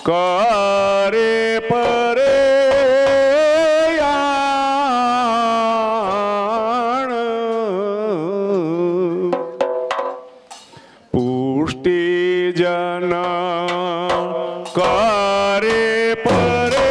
करे परे पुष्टि जन करे परे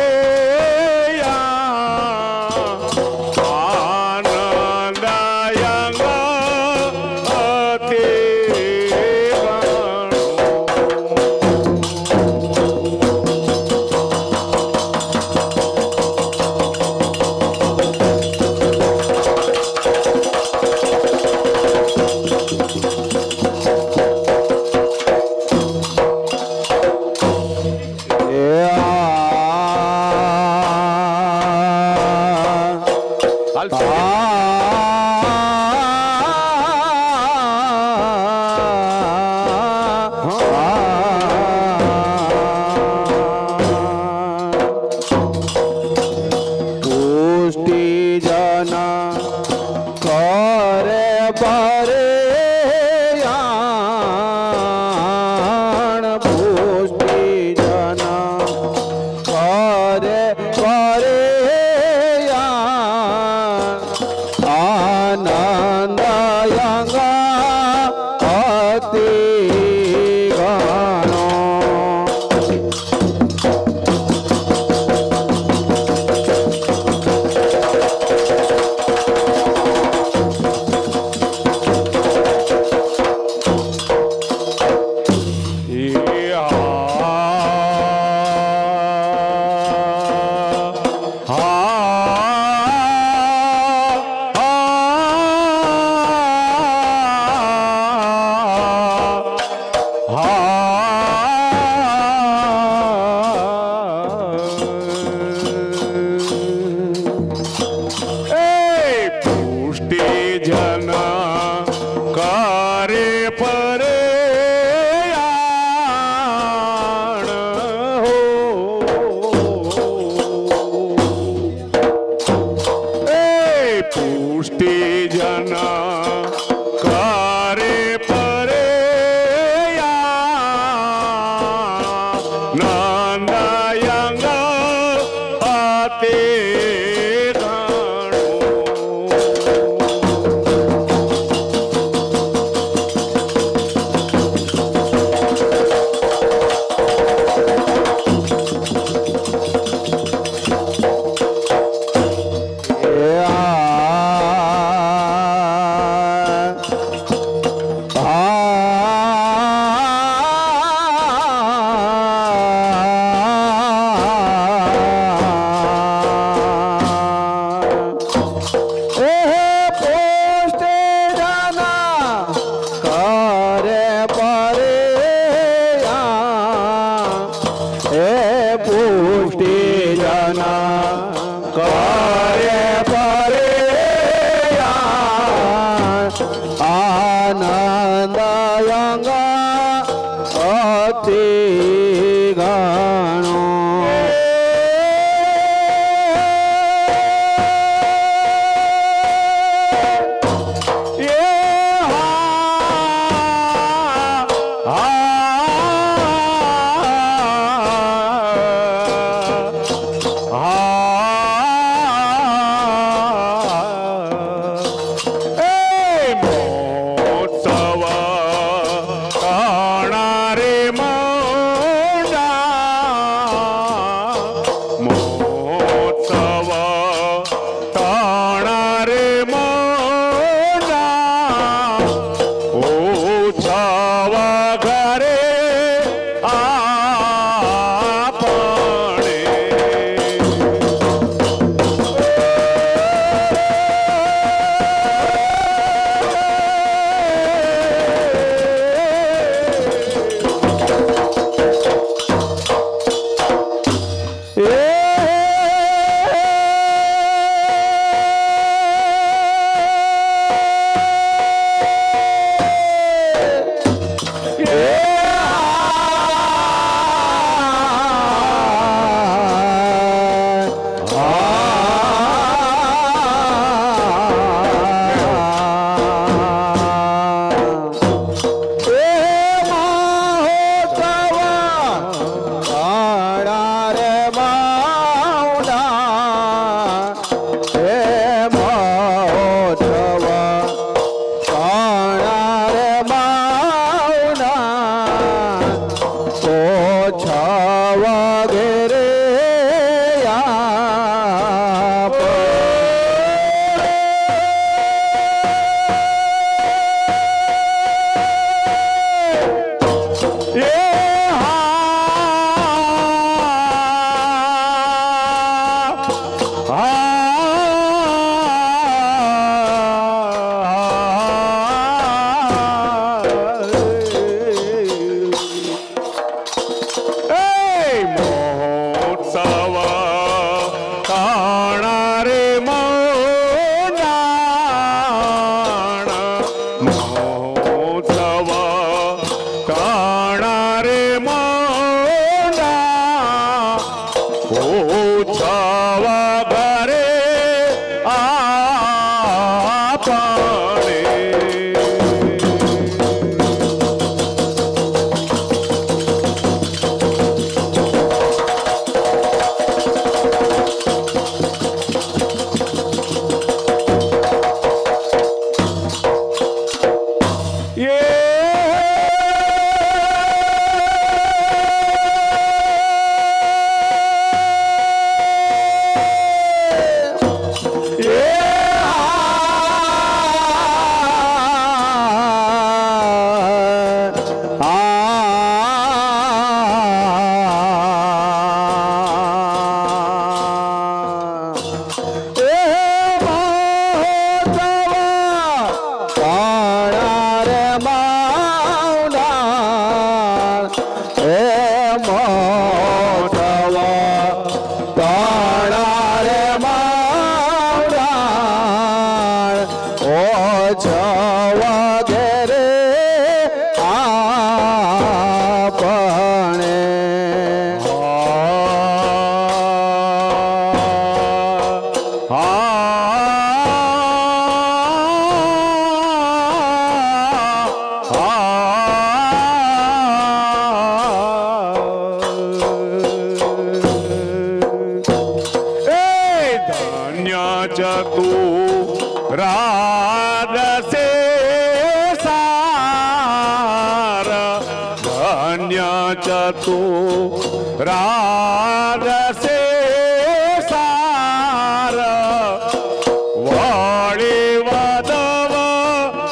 મોતવ તણારે માવરાણ ઓછવ ઘેરે આપણે राधसे सार धन्य चतु राधसे सार वळी वदव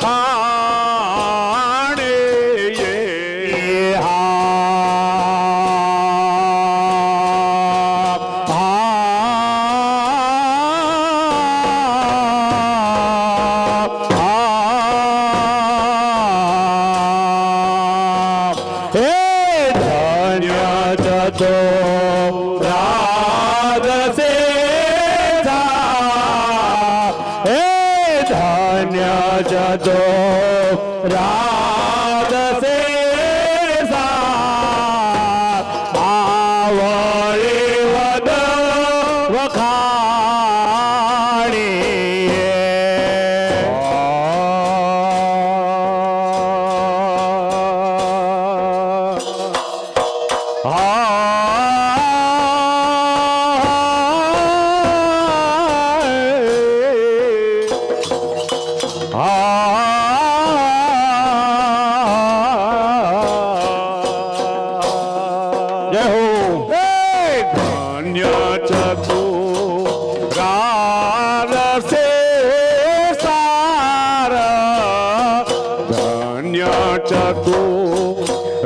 खाणे ये जदो रात से आवळे वद वखाणी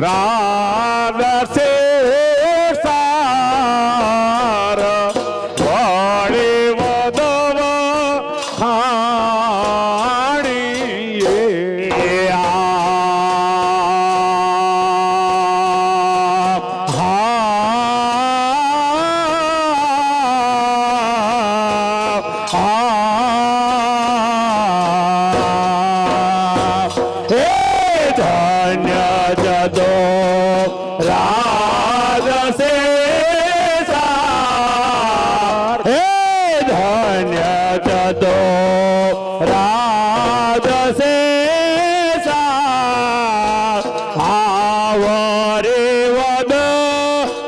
राधसे सार वळे वदव खाणी ये जदो राजसे सार हे धन्य जदो राजसे सार आवरे वद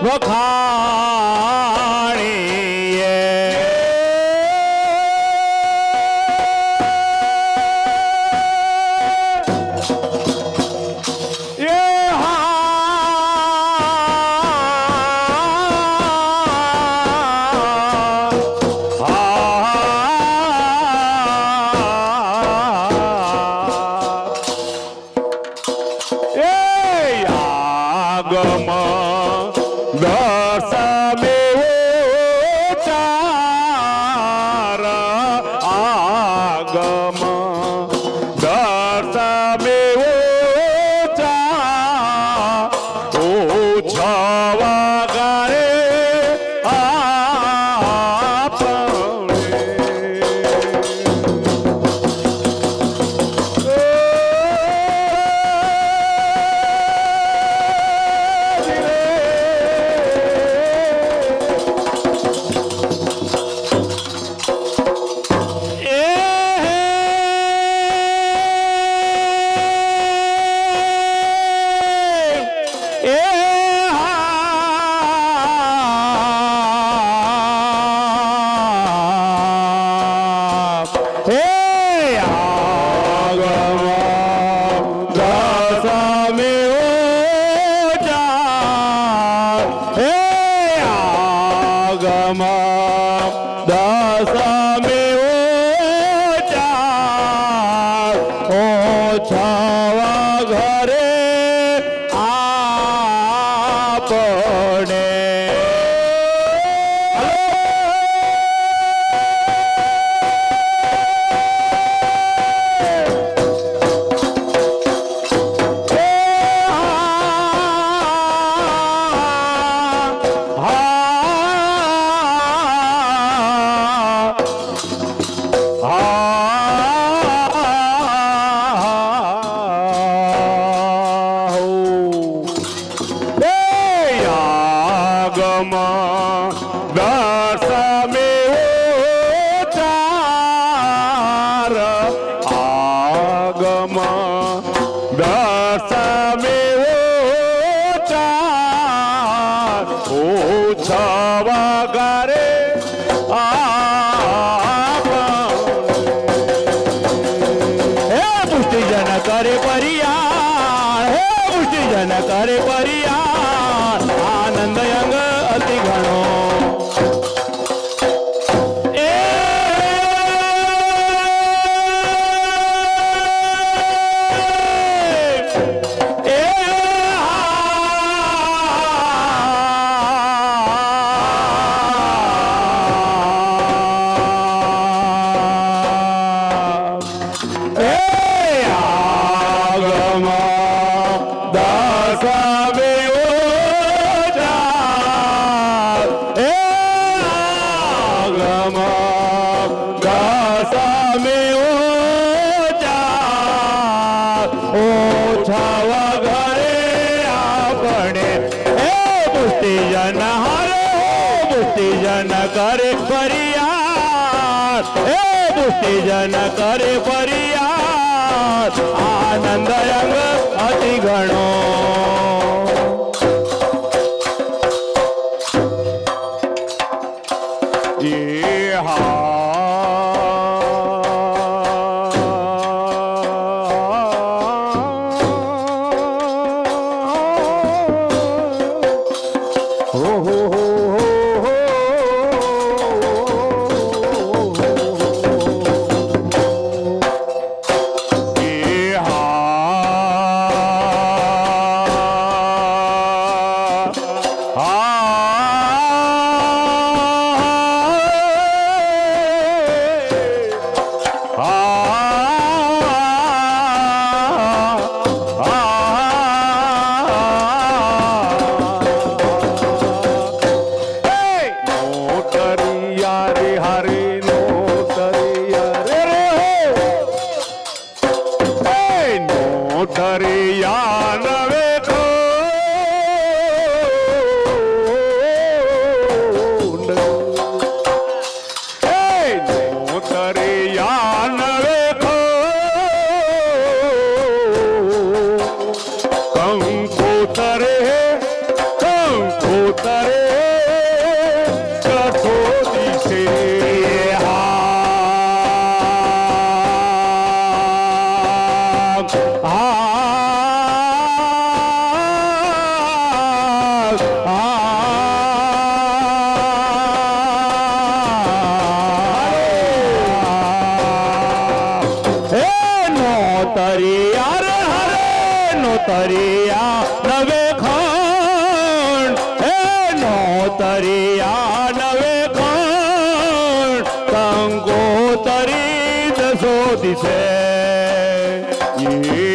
वखाणी आगम दस में उचार आगम दस में उचार ओछवा करे हे पुष्टि जन करे परियार हे पुष्टि जन करे परियार आनंद अंग अति घणो करे परियार हे पुष्टि जन करे परियार आनंद अंग अति घणो तरिया नवे खंड हे नो तरिया नवे खंड कंगोतरी दसो दिसे ये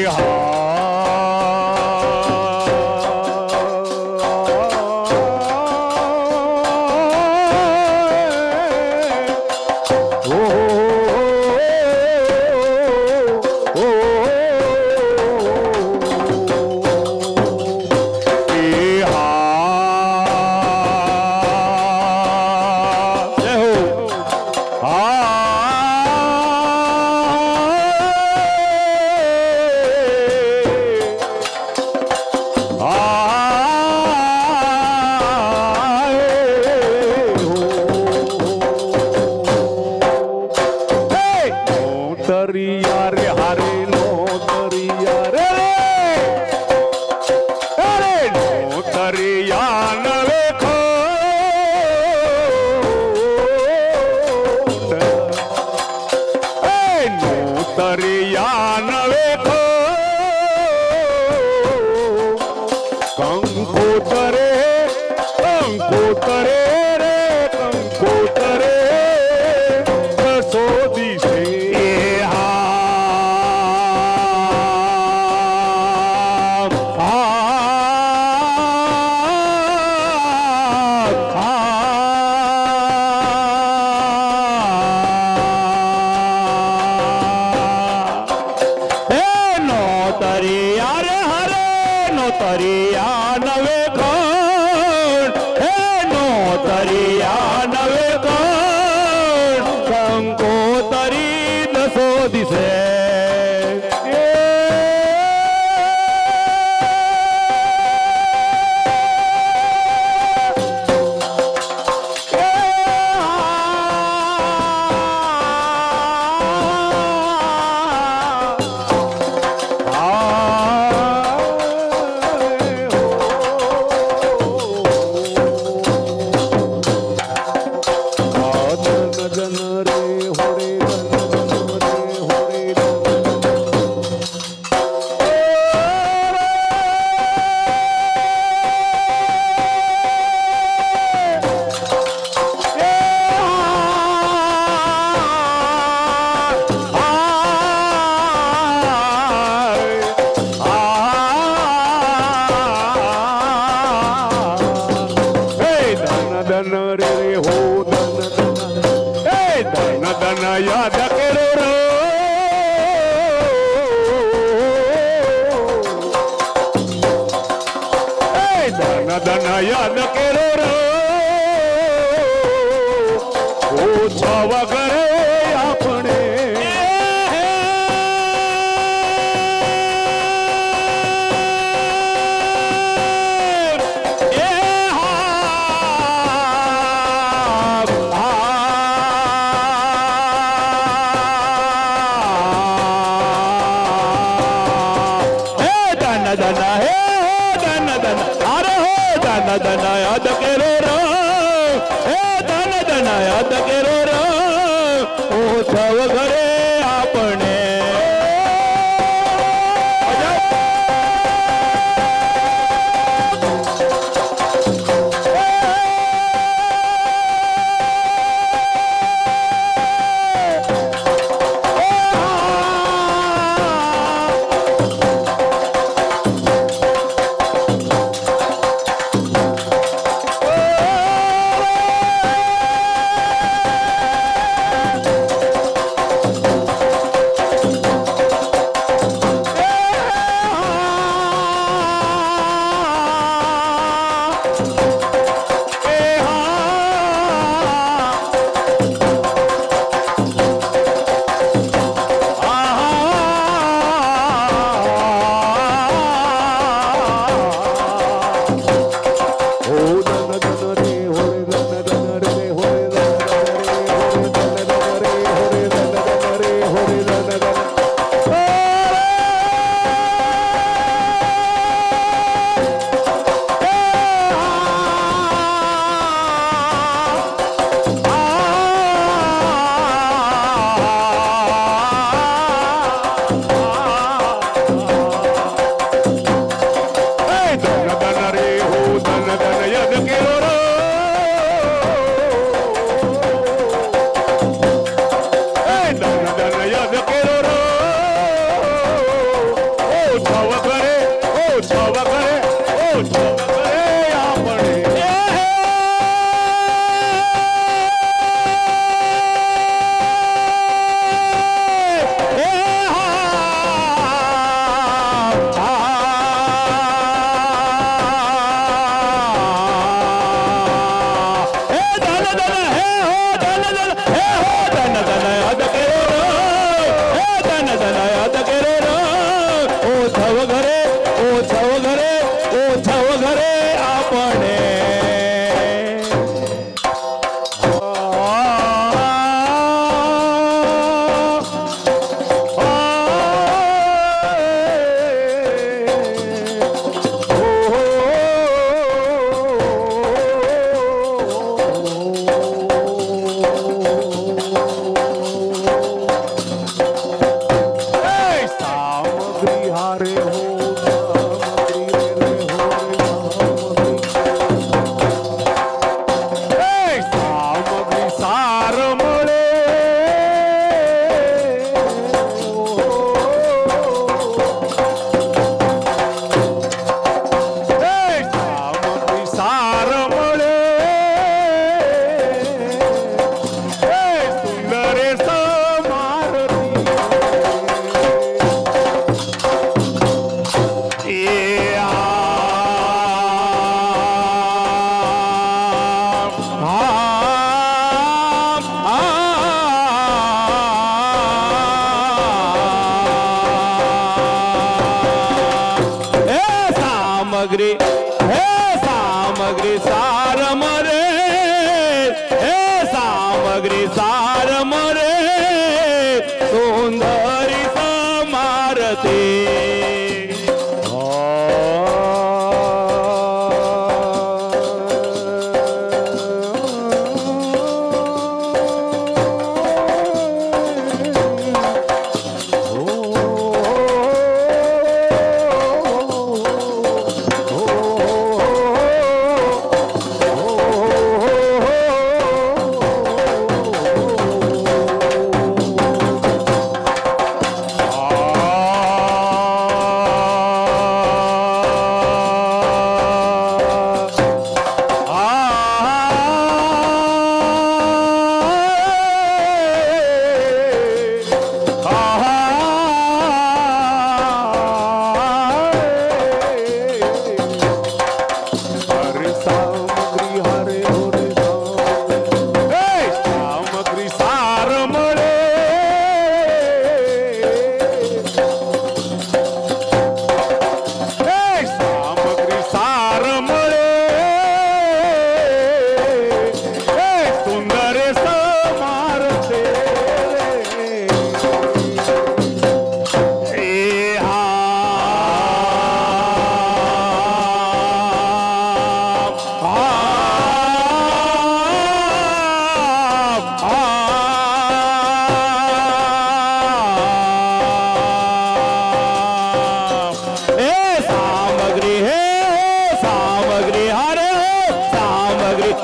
धन रे हो धन धन ए धन धन याद करो रो ए धन धन याद करो रो ओ छावा करे आपने धन याद करो रो धन याद करो रो ओ छव घरे आपणे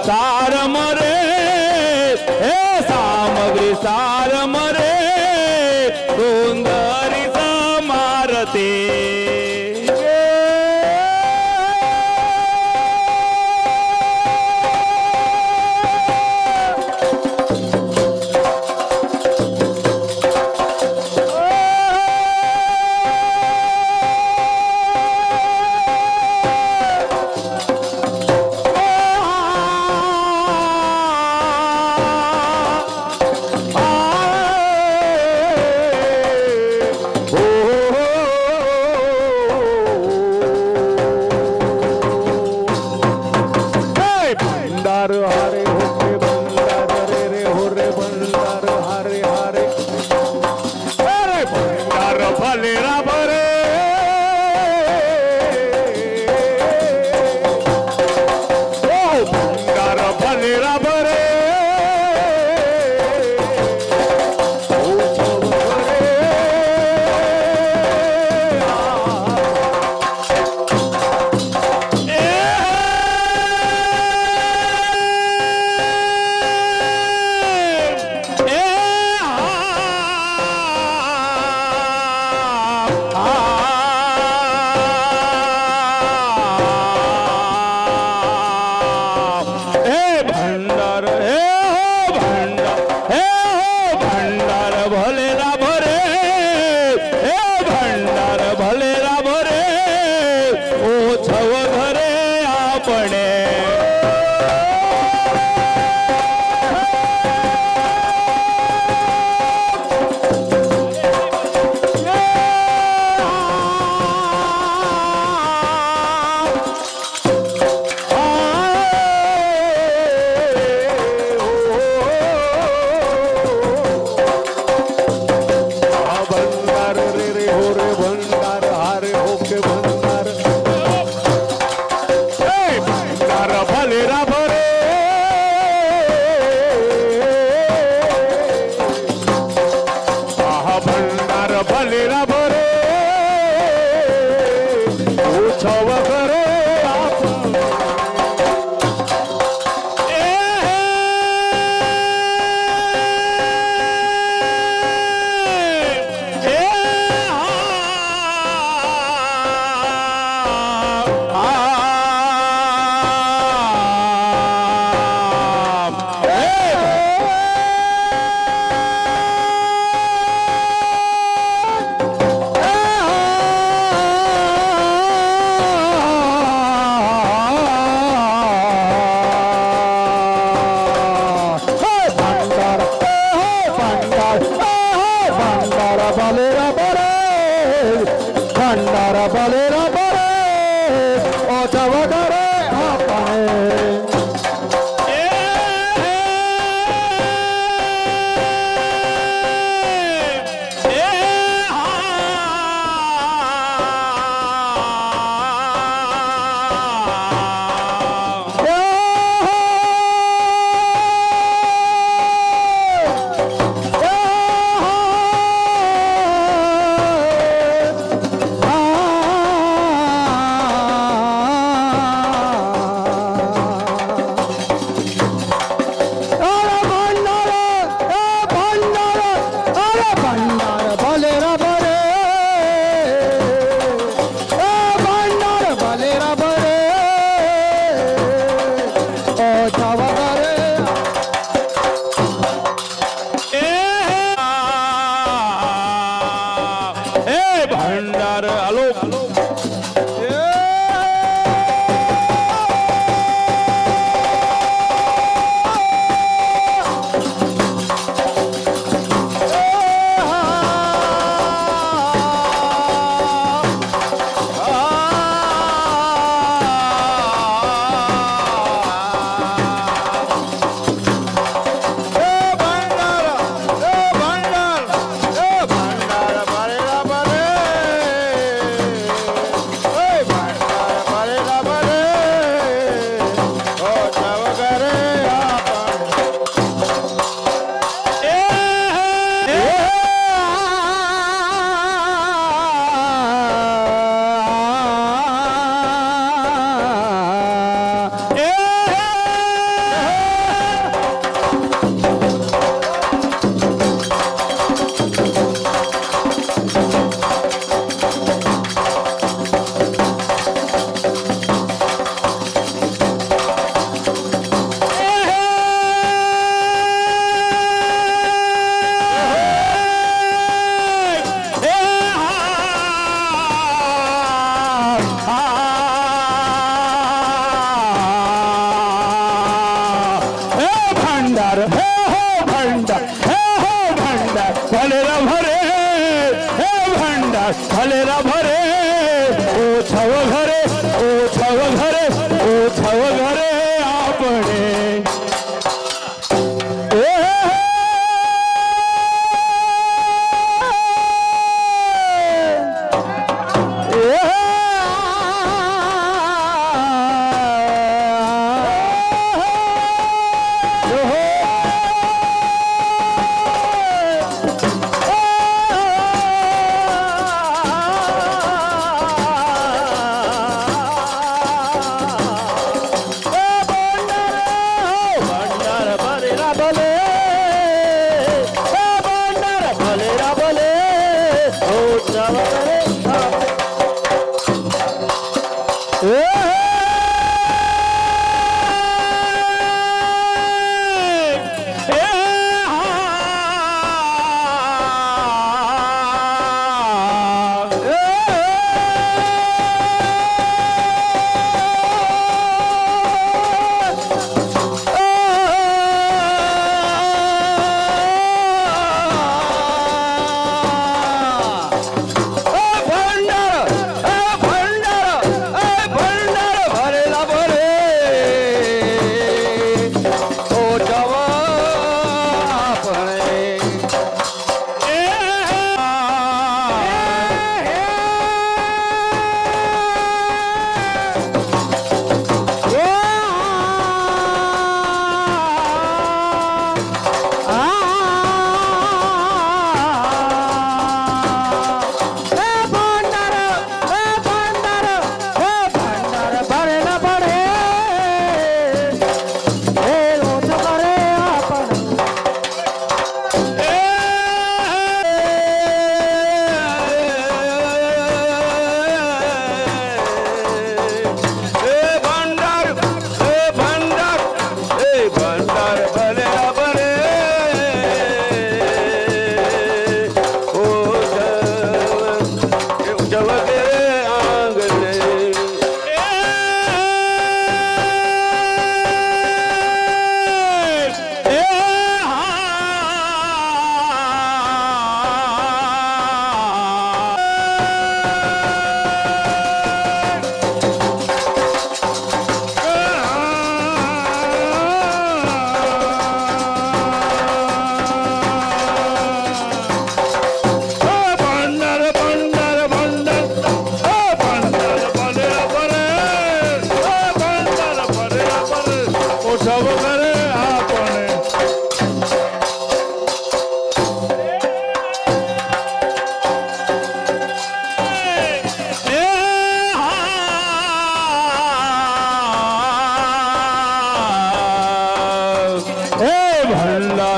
सार मरे हे सामग्री सार मरे सुंदरी समारते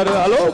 भंडार हलो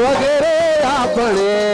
वगैरे आपणे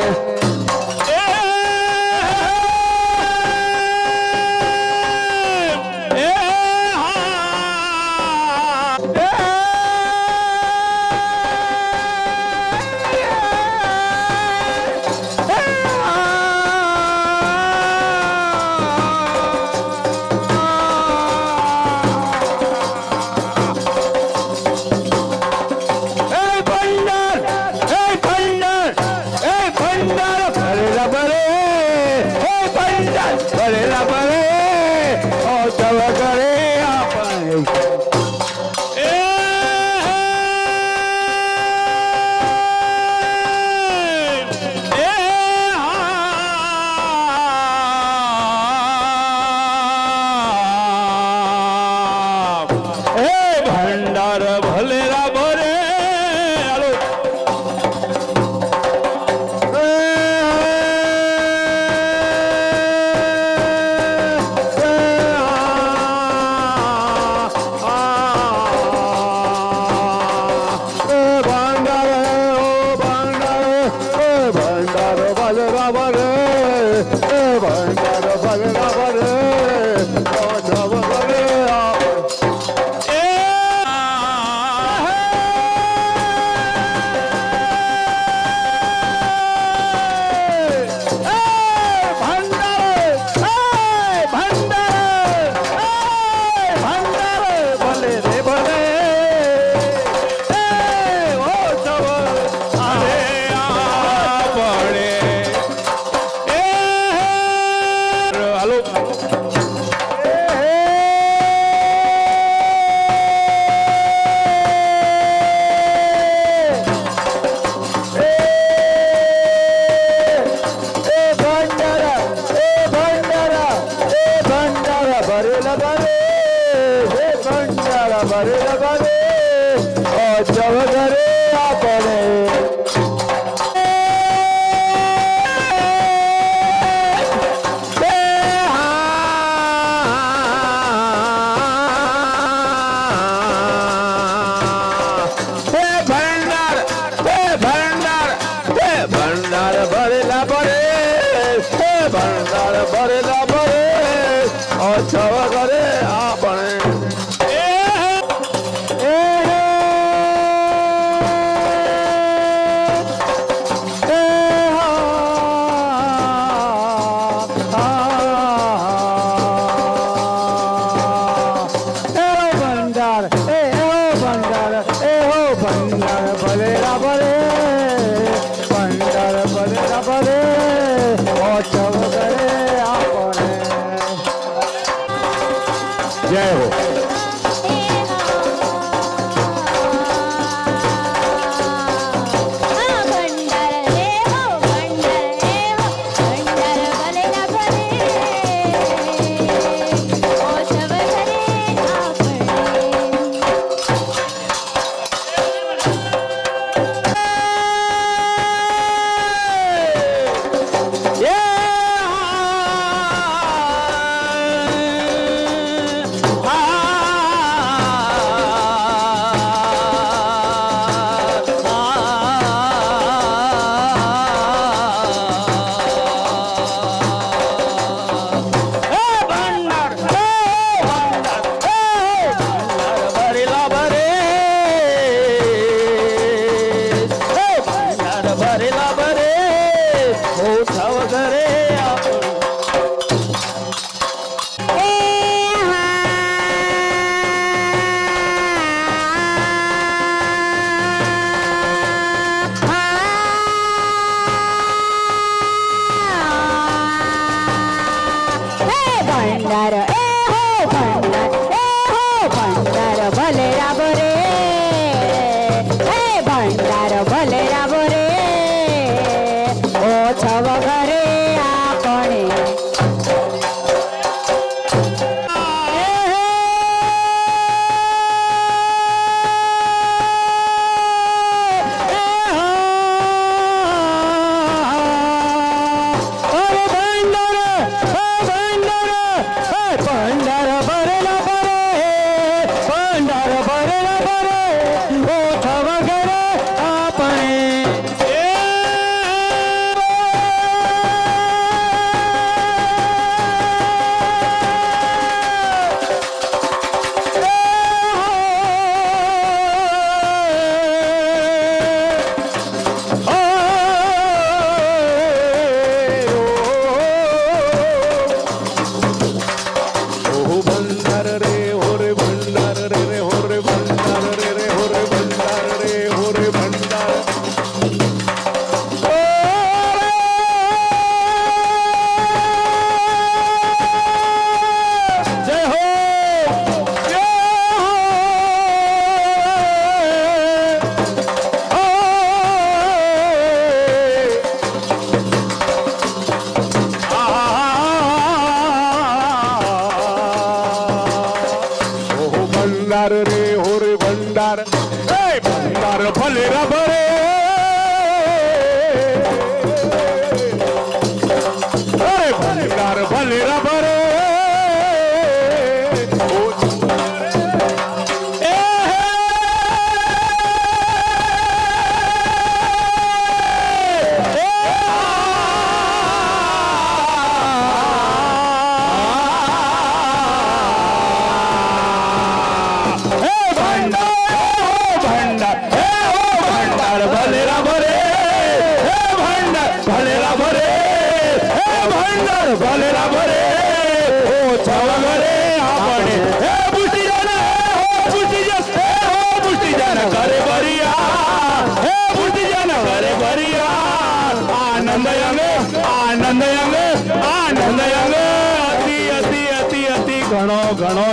भंडार भले राबो रे भंडार भले राबो रे ओछा वगरे आपणे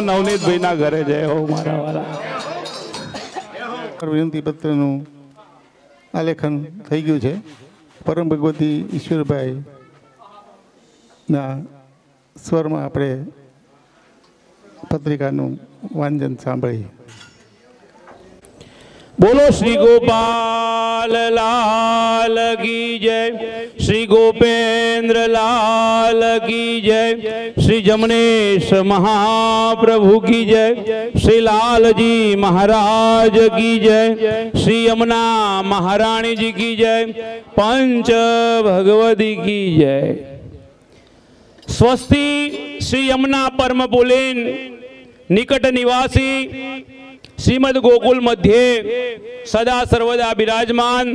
नवनीत भाई ना घरे जय हो मारा वाला विनंती पत्रનું આલેખન થઈ ગયું છે. પરમ ભગવતી ઈશ્વરભાઈ ના સ્વરમાં આપણે પત્રિકાનું વાંચન સાંભળી. बोलो श्री गोपाल लाल की जय, श्री गोपेंद्र लाल की जय, श्री जमनेश महाप्रभु की जय, श्री लाल जी महाराज की जय, श्री यमुना महारानी जी की जय, पंच भगवती की जय. स्वस्ति श्री यमुना परम पुलेन निकट निवासी श्रीमद गोकुल मध्य सदा सर्वदा विराजमान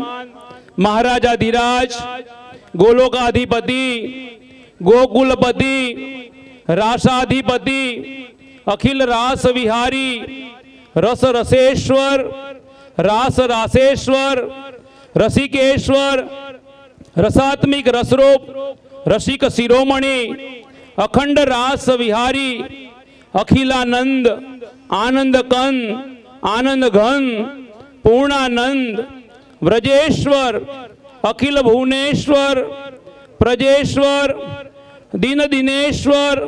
महाराजाधिराज गोलोकाधिपति गोकुलपति रासाधिपति अखिल रास विहारी रस रसेश्वर रास रासेश्वर रसिकेश्वर रसात्मिक रसरूप रसिक शिरोमणि अखंड रास विहारी अखिलानंद आनंद कंद आनंद घन पूर्णानंद व्रजेश्वर अखिल भुवनेश्वर प्रजेश्वर दीन दिनेश्वर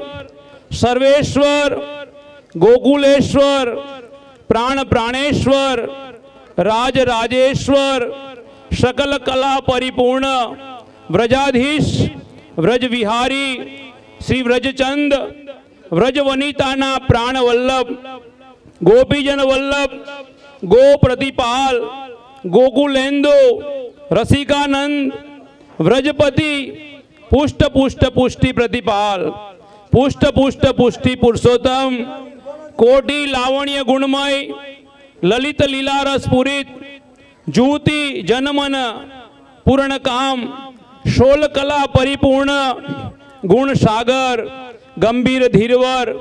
सर्वेश्वर गोकुलेश्वर प्राण प्राणेश्वर राज राजेश्वर सकल कला परिपूर्ण व्रजाधीश व्रज विहारी श्री व्रजचंद व्रज वनिताना प्राण वल्लभ गोपीजन वल्लभ गो प्रतिपाल गोकुलेंदु रसिकानंद व्रजपति पुष्ट पुष्ट पुष्टि प्रतिपाल पुष्ट पुष्ट पुष्टि पुरुषोत्तम कोटि लावण्य गुणमय ललित लीलारस पुरित ज्योति जनमन पूर्ण काम शोल कला परिपूर्ण गुण सागर गंभीर धीरवर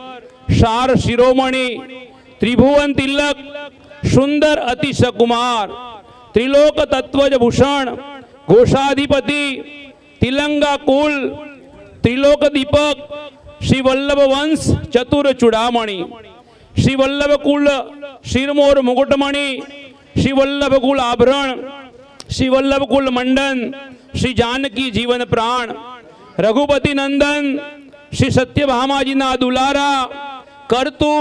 शार शिरोमणि त्रिभुवन तिलक सुंदर अतिश कुमार त्रिलोक तत्वज भूषण घोषाधिपति तिलंगा कुल त्रिलोक दीपक श्री वल्लभ वंश चतुर चूड़ामणि, श्री वल्लभ कुल शिरमोर मुकुटमणि, श्री वल्लभ कुल आभरण, श्री वल्लभ कुल मंडन, श्री जानकी जीवन प्राण, रघुपति नंदन, श्री सत्यभामा जी ना दुलारा, करतु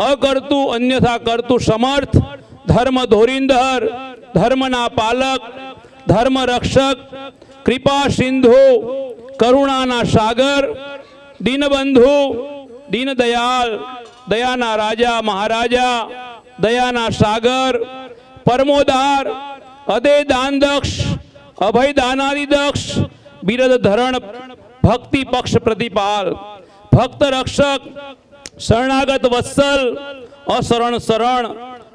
अकर्तु अन्यथा करतु समर्थ, धर्म धोरिंदर, धर्मना पालक, धर्म रक्षक, कृपा सिंधु, करुणाना सागर, दीनबंधु, दीन दयाल, दयाना राजा महाराजा, दयाना सागर, परमोदार, अदय दान दक्ष, अभय दानादि दक्ष, बिरद धरण, भक्ति पक्ष प्रतिपाल, भक्त रक्षक, शरणागत वत्सल, अशरण शरण,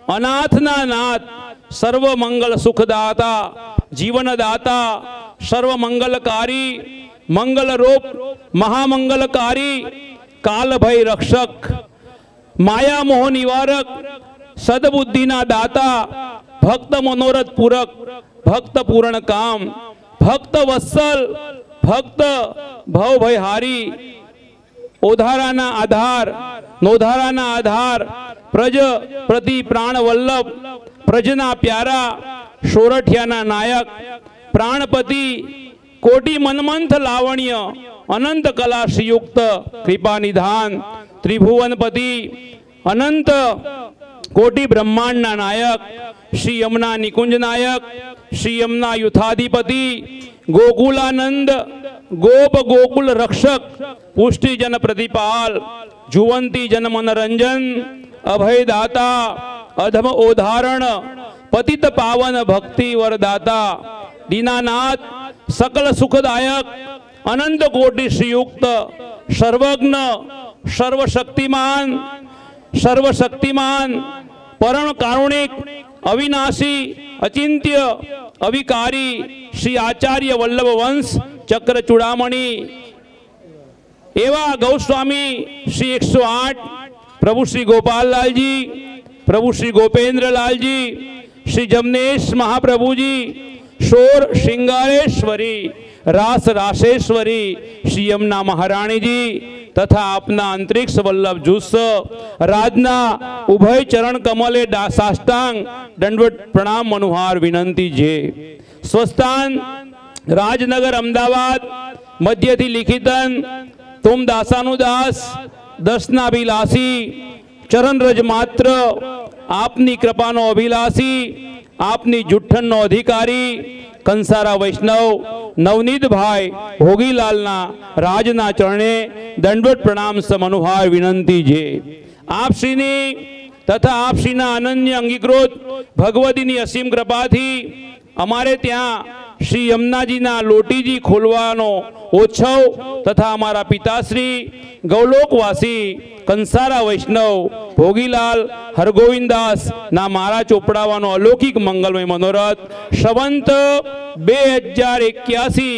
अनाथना नाथ, सर्व मंगल सुखदाता, जीवनदाता, सर्व मंगलकारी, मंगल रूप, महामंगलकारी, काल भय रक्षक, माया मोह निवारक, सद्बुद्धिना दाता, भक्त मनोरथ पूरक, भक्त पूर्ण काम, भक्त वत्सल, भक्त भव भयहारी, ओधाराना आधार, नोधाराना आधार, प्रज प्रति प्राण वल्लभ, प्रजना प्यारा, सोरठियाना नायक, प्राणपति, कोटि मनमंथ लावण्य, अनंत कला श्रीयुक्त, कृपा निधान, त्रिभुवनपति, अनंत कोटि ब्रह्मांड नायक, श्री यमुना निकुंज नायक, श्री यमुना युथाधिपति, गोकुलानंद, गोप गोकुल रक्षक, पुष्टि जन प्रतिपाल, जुवंती जन मनोरंजन, अभयदाता, अधम ओधारण, पतित पावन भक्ति वरदाता, दीनानाथ, सकल सुखदायक, अनंत कोटि श्रीयुक्त, सर्वज्ञ, सर्वशक्तिमान, सर्वशक्तिमान, परम कारुणिक, अविनाशी, अचिंत्य, अविकारी, श्री आचार्य वल्लभ वंश चक्र चूड़ामणि एवा गौस्वामी श्री 108, प्रभु श्री गोपाल लाल जी, प्रभु श्री गोपेंद्र लाल जी, श्री जमनेश महाप्रभु जी, शोर श्रृंगारेश्वरी, रास रासेश्वरी, श्री यमुना महाराणी जी तथा अपना अंतरिक्ष वल्लभ जूस राजना उभय चरण कमले साष्टांग दंडवत प्रणाम मनुहार विनंती जे। स्वस्थान राजनगर अमदावाद, मध्यથી लिखितन तुम दासानुदास, दर्शनाभिलाषी, चरण रज मात्र, आपनी कृपानो अभिलाषी, आपनी जुठ्ठनનો अधिकारी, कंसारा वैष्णव नवनीत भाई भोगीलालना राजना चरणे दंडवत प्रणाम समनुहार विनंती जे। आप श्रीनी तथा आप श्रीना अनन्य अंगीकृत भगवतीनी असीम कृपाथी अमारे त्या श्री यमुनाजीना लोटीजी खोलवानो उत्सव तथा अमारा पिताश्री गौलोकवासी कंसारा वैष्णव भोगीलाल हरगोविंदास ना मारा चोपड़ावानो अलौकिक मंगलमय मनोरथ संवंत 2081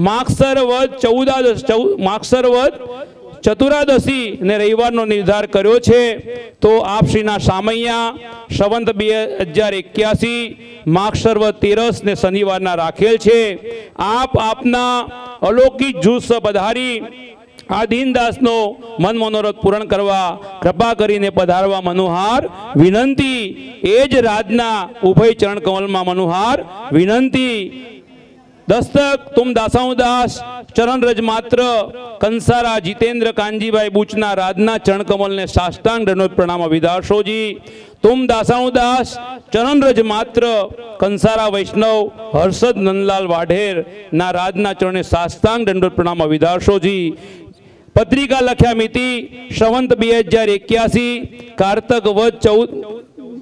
मागसर वद 14 मागसर वद चतुरादशी ने रविवारનો નિર્ધાર કર્યો છે તો આપ શ્રીના સામૈયા સંવંત 2081 માગસર વદ 13 ને શનિવારના રાખેલ છે। આપ આપના અલૌકિક જૂસ પધારી આ દીનદાસનો મન મનોરથ પૂરણ કરવા કૃપા કરીને પધારવા મનોહાર વિનંતી। એ જ રાજના ઉભય ચરણ કમલમાં મનોહાર વિનંતી। दस्तक तुम दासाउदास चरण रज मात्र कंसारा जितेंद्र कांजीभाई बूचना राधना चरण कमल ने साष्टांग दंडवत प्रणाम अभिदासो जी। तुम दासाउदास चरण रज मात्र कंसारा वैष्णव हर्षद नंदलाल वाढेर ना राधना चरण साष्टांग दंडवत प्रणाम अभिदासो जी। पत्रिका लख्या मिति संवंत 2081 कार्तक वद 14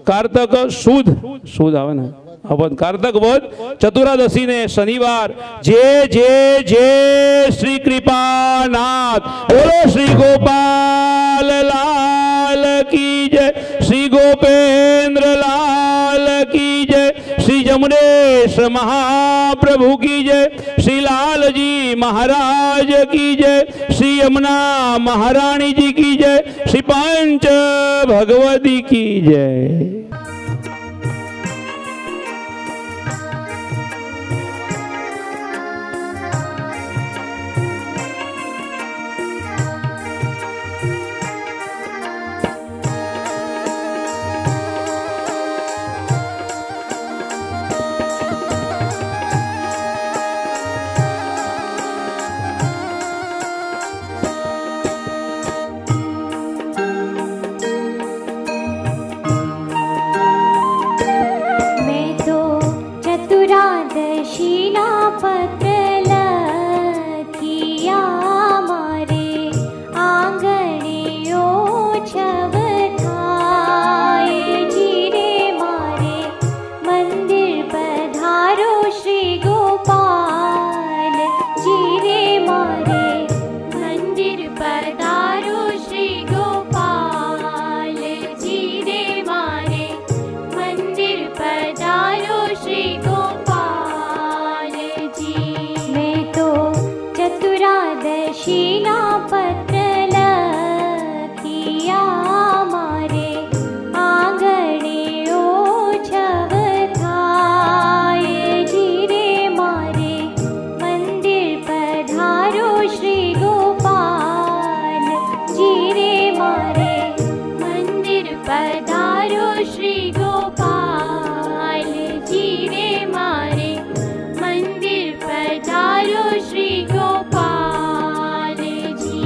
कार्तक सुद आवे ना अपन कार्तक वद चतुरादशी ने शनिवार जय जय जय श्री कृपानाथ बोलो श्री गोपाल लाल की जय, श्री गोपेंद्र लाल की जय, श्री जमनेश महाप्रभु की जय, श्री लाल जी महाराज की जय, श्री यमुना महारानी जी की जय, श्री पंच भगवती की जय। श्री गोपाल जी रे मारे मंदिर पधारो श्री गोपाल जी।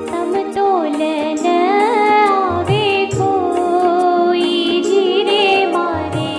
समतोलन आवे कोई जीरे मारे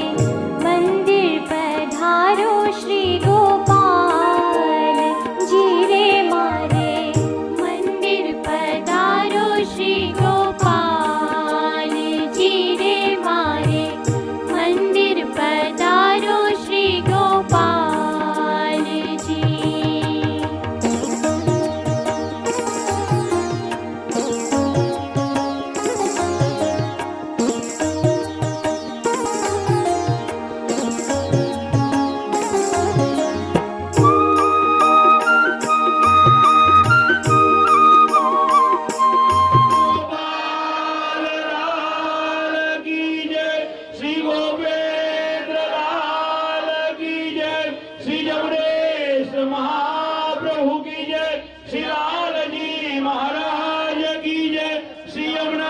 श्री लाल जी महाराज की जय, श्री यमुना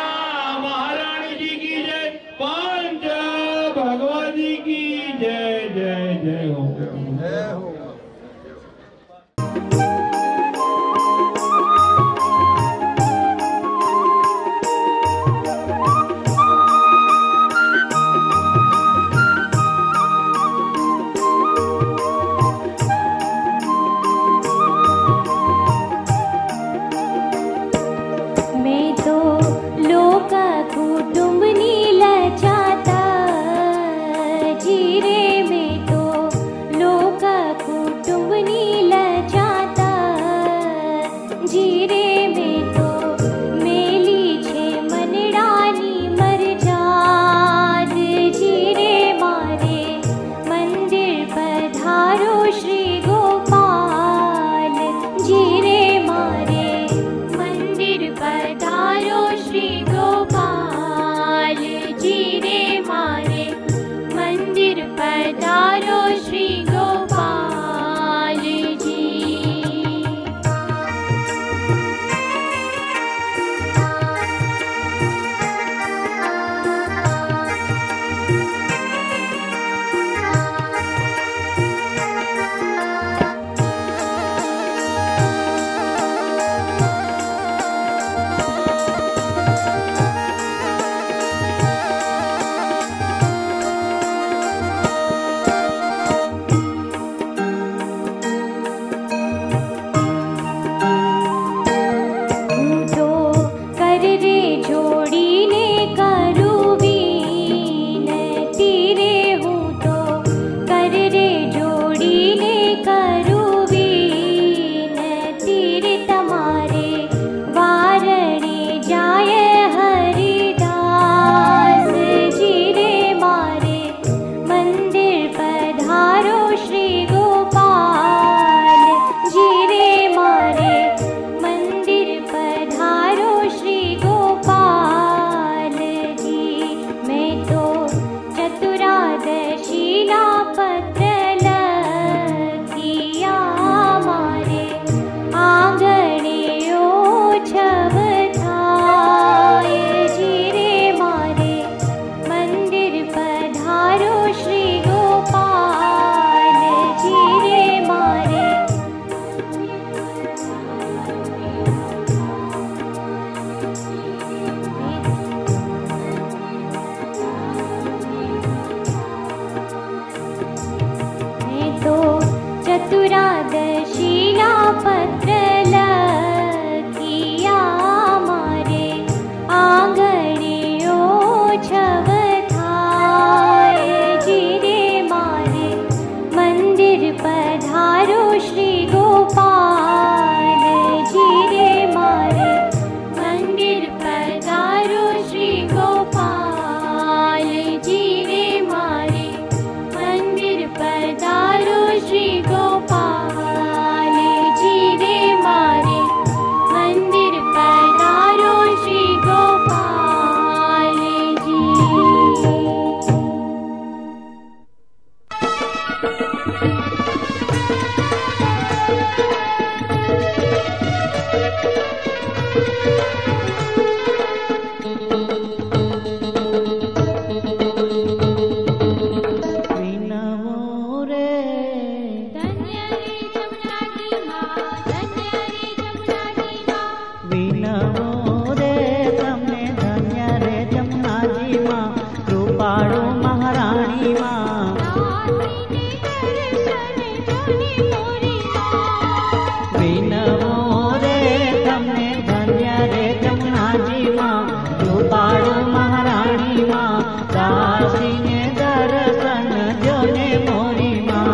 महारानी जी की जय, पंच भगवती की जय जय जय हो। मैं तो लोक कुटुंब नीला चाहता जीरे, में तो लोक कुटुंब नीला चाहता जीरे, में तो मेली छे मनडानी मर जात जीरे, मारे मंदिर पधारो श्री गोपाल जीरे, मारे मंदिर पधारो श्री गोपाल जीरे, मारे मंदिर पधारो श्री गोपाल जी। हूँ तो कर रे जोड़ीने करूँ विनती रे, हूँ तो कर रे जोड़ीने करूँ विनती रे, तमारे वारणे जाय हरिदास जीरे, मारे मंदिर पधारो श्री गोपाल जीरे, मारे मंदिर पधारो श्री गोपाल जी। मैं तो चतुरादशी ना पत्र लखिया, मारे आंगणे ओछव थाय जीरे, मारे मंदिर पधारो श्री गोपाल जीरे, मारे मैं तो चतुरादशी ना पत्र लखिया, मारे आंगणे ओछव थाय जीरे, मारे मंदिर पधारो श्री गोपाल जीरे, मारे मंदिर पधारो श्री गोपाल जीरे, मारे मंदिर पधारो श्री गोपाल जीरे, मारे मंदिर पधारो श्री गोपाल जी। विनमो रे धन्य रे जमुना की माँ, धन्य रे जमुना की माँ, विनमो रे तमने धन्य रे जमुनाजी माँ, कृपाळु महाराणी माँ। दासीने दर्शन जोने मोरी माँ, विनमो रे तमने धन्य रे जमुनाजी माँ, कृपाळु महाराणी माँ। दासीने दर्शन जोने मोरी माँ।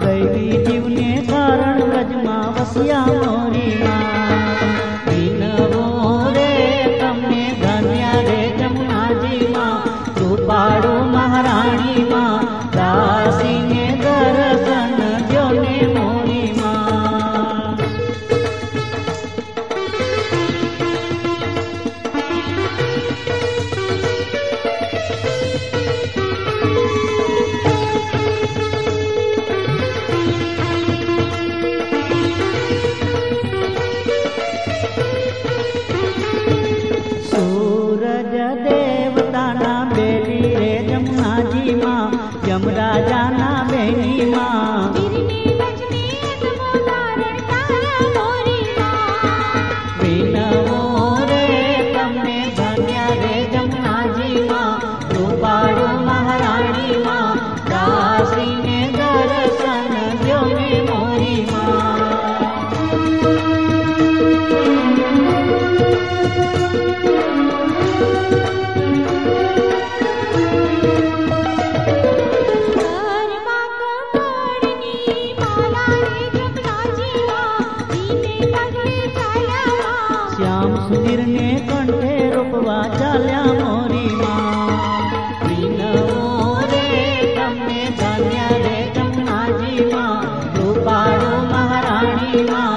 दैवी जीवने कारण रजमा वसिया मोरी माँ। विनमो रे तमने धन्य रे जमुनाजी माँ, कृपाळु महाराणी माँ। दासीने दर्शन जोने सुधीर ने कंठे रूपवा चाल्या मोरी माँ विनवो रे तमने धन्य रे जमुनाजी माँ रूपाळो महाराणी माँ